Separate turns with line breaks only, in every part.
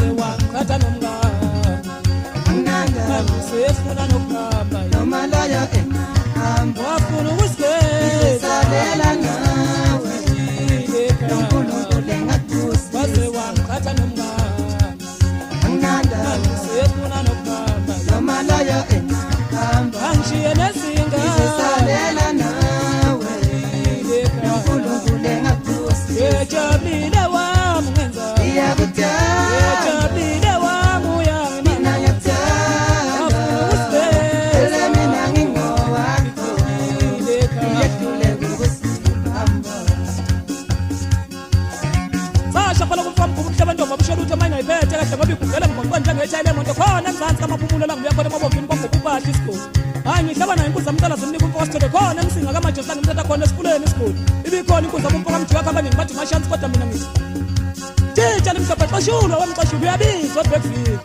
wase waqhatha nomngane sefuna nokuhamba
noma loyo engahamba
wafuna ukusigeza
salela nawe noNkulunkulu engakusiza
wase waqhatha nomngane sefuna nokuhamba
noma loyo engahamba
angishiye nezinga
salela nawe noNkulunkulu engakusiza
yejabulile wami ngenza
iyakuthanda
yejabulile wami uyangina
mina ngiyakuthanda ele mina ngingowakho ngiyehlule ukusimbamba
sasha phela kumfama kumhlaba ntombi abushola ukuthi amanye ayiphethe kahle ngoba igugela ngibonqwa njengechayile emoto khona emzansi kamaphumulo la ngibuya khona emabovini kwangokupahla isigodi hayi ngihlaba nayo inkunzi amntala simnika umfo wasithole khona emsinga kamajosi la ngimthatha khona esifuleni isigodi ibikhona inkunzi abumfo kamjika kabaningi bathi mashansi kodwa mina ngithi titsha limhlophe xoshulwa wamxoshula uyabizwa odbekvile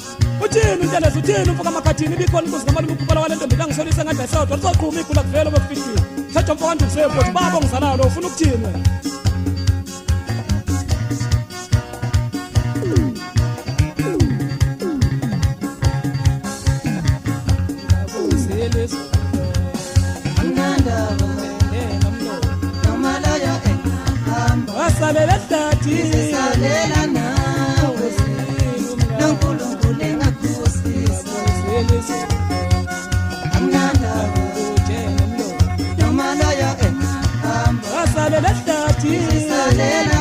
uthini unteleza uthini umfo kamakhathini ibikhona inkunzi ngamalume uphuphala wale ntombi kangisolise ngathi ayisodwa lizoqhuma igula kuvele obekufihlile thatha umfo kandusefoti baba ongizalayo lo ufuna ukuthini wena wasalela hlathi
salela nawe noNkulunkulu engakusiza amnanda noma loyo engahamba
wasalela hlathi
salela